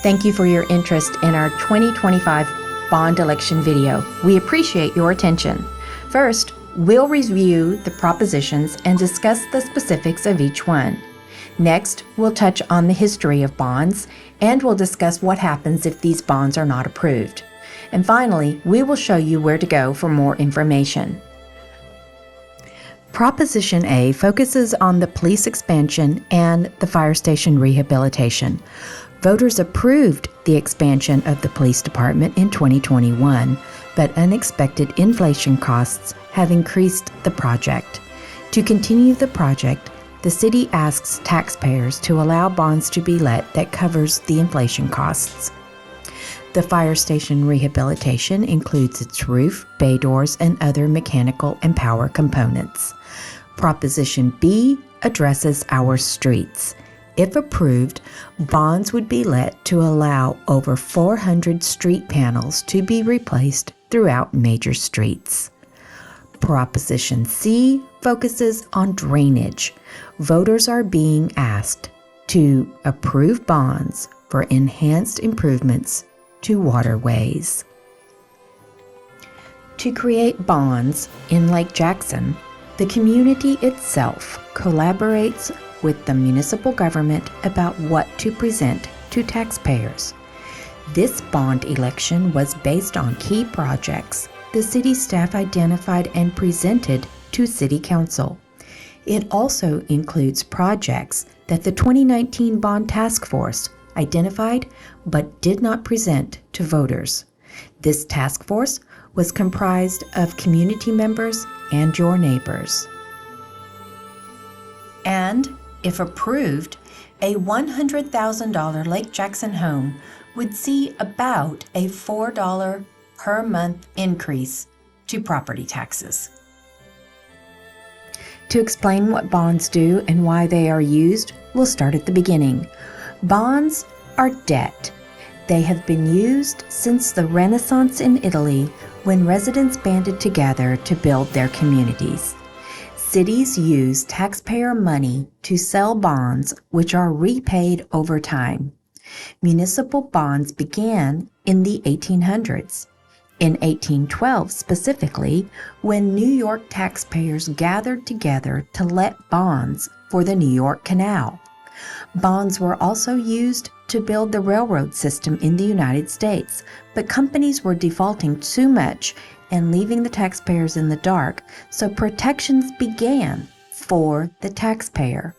Thank you for your interest in our 2025 bond election video. We appreciate your attention. First, we'll review the propositions and discuss the specifics of each one. Next, we'll touch on the history of bonds, and we'll discuss what happens if these bonds are not approved. And finally, we will show you where to go for more information. Proposition A focuses on the police expansion and the fire station rehabilitation. Voters approved the expansion of the police department in 2021, but unexpected inflation costs have increased the project. To continue the project, the city asks taxpayers to allow bonds to be let that covers the inflation costs. The fire station rehabilitation includes its roof, bay doors, and other mechanical and power components. Proposition B addresses our streets. If approved, bonds would be let to allow over 400 street panels to be replaced throughout major streets. Proposition C focuses on drainage. Voters are being asked to approve bonds for enhanced improvements to waterways. To create bonds in Lake Jackson, the community itself collaborates with the municipal government about what to present to taxpayers. This bond election was based on key projects the city staff identified and presented to City Council. It also includes projects that the 2019 Bond Task Force identified but did not present to voters. This task force was comprised of community members and your neighbors. And, if approved, a $100,000 Lake Jackson home would see about a $4 per month increase to property taxes. To explain what bonds do and why they are used, we'll start at the beginning. Bonds are debt. They have been used since the Renaissance in Italy, when residents banded together to build their communities. Cities use taxpayer money to sell bonds, which are repaid over time. Municipal bonds began in the 1800s. In 1812 specifically, when New York taxpayers gathered together to let bonds for the New York Canal. Bonds were also used to build the railroad system in the United States, but companies were defaulting too much and leaving the taxpayers in the dark, so protections began for the taxpayer.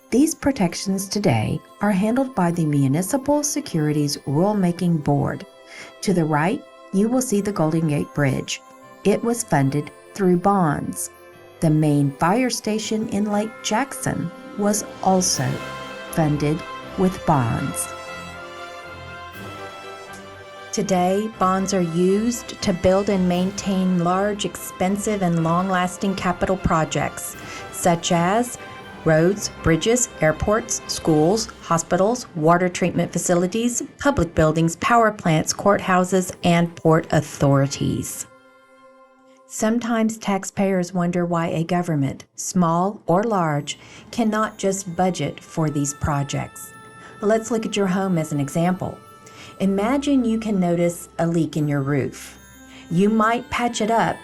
These protections today are handled by the Municipal Securities Rulemaking Board. To the right, you will see the Golden Gate Bridge. It was funded through bonds. The main fire station in Lake Jackson was also funded with bonds. Today, bonds are used to build and maintain large, expensive, and long-lasting capital projects, such as roads, bridges, airports, schools, hospitals, water treatment facilities, public buildings, power plants, courthouses, and port authorities. Sometimes taxpayers wonder why a government, small or large, cannot just budget for these projects. Let's look at your home as an example. Imagine you can notice a leak in your roof. You might patch it up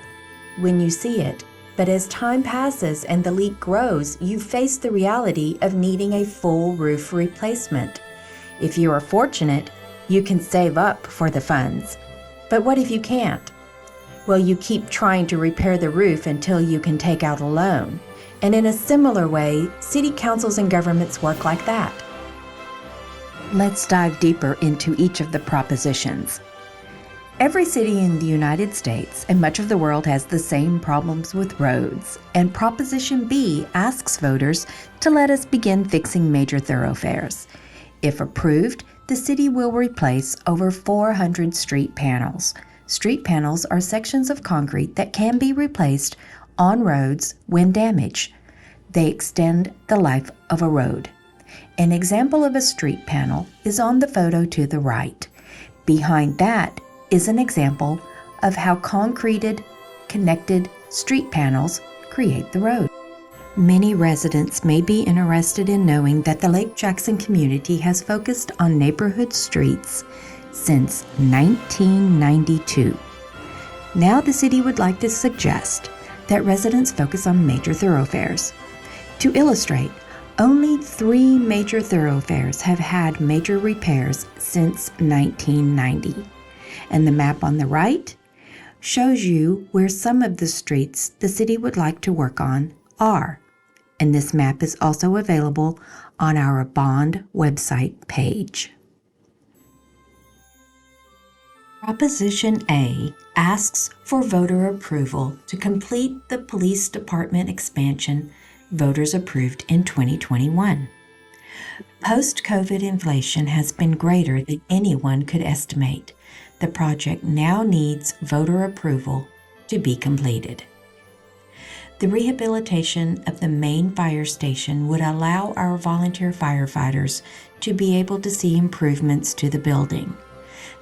when you see it, but as time passes and the leak grows, you face the reality of needing a full roof replacement. If you are fortunate, you can save up for the funds. But what if you can't? Well, you keep trying to repair the roof until you can take out a loan. And in a similar way, city councils and governments work like that. Let's dive deeper into each of the propositions. Every city in the United States and much of the world has the same problems with roads, and Proposition B asks voters to let us begin fixing major thoroughfares. If approved, the city will replace over 400 street panels. Street panels are sections of concrete that can be replaced on roads when damaged. They extend the life of a road. An example of a street panel is on the photo to the right. Behind that is an example of how concreted, connected street panels create the road. Many residents may be interested in knowing that the Lake Jackson community has focused on neighborhood streets since 1992. Now the city would like to suggest that residents focus on major thoroughfares. To illustrate, only 3 major thoroughfares have had major repairs since 1990. And the map on the right shows you where some of the streets the city would like to work on are. And this map is also available on our bond website page. Proposition A asks for voter approval to complete the police department expansion voters approved in 2021. Post-COVID inflation has been greater than anyone could estimate. The project now needs voter approval to be completed. The rehabilitation of the main fire station would allow our volunteer firefighters to be able to see improvements to the building.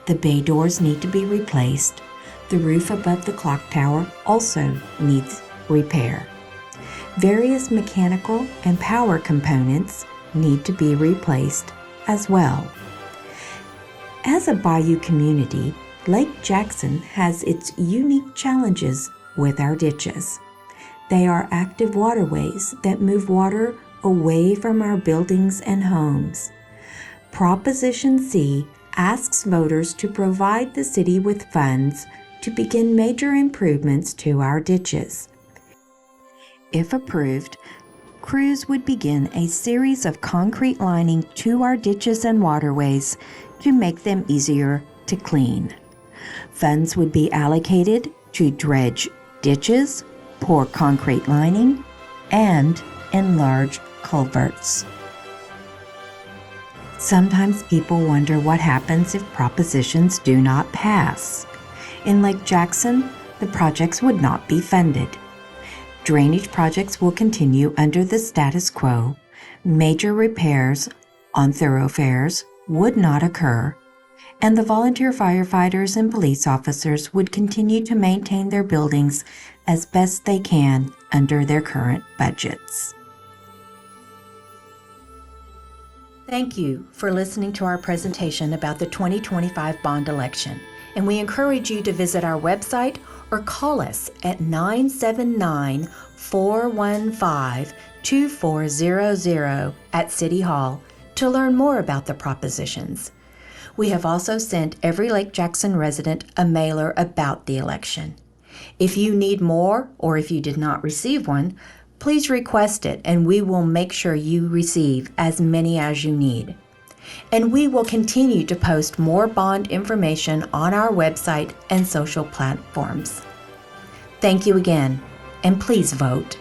The bay doors need to be replaced. The roof above the clock tower also needs repair. Various mechanical and power components need to be replaced as well. As a bayou community, Lake Jackson has its unique challenges with our ditches. They are active waterways that move water away from our buildings and homes. Proposition C asks voters to provide the city with funds to begin major improvements to our ditches. If approved, crews would begin a series of concrete lining to our ditches and waterways to make them easier to clean. Funds would be allocated to dredge ditches, pour concrete lining, and enlarge culverts. Sometimes people wonder what happens if propositions do not pass. In Lake Jackson, the projects would not be funded. Drainage projects will continue under the status quo. Major repairs on thoroughfares would not occur, and the volunteer firefighters and police officers would continue to maintain their buildings as best they can under their current budgets. Thank you for listening to our presentation about the 2025 bond election, and we encourage you to visit our website or call us at 979-415-2400 at City Hall to learn more about the propositions. We have also sent every Lake Jackson resident a mailer about the election. If you need more, or if you did not receive one, please request it and we will make sure you receive as many as you need. And we will continue to post more bond information on our website and social platforms. Thank you again, and please vote.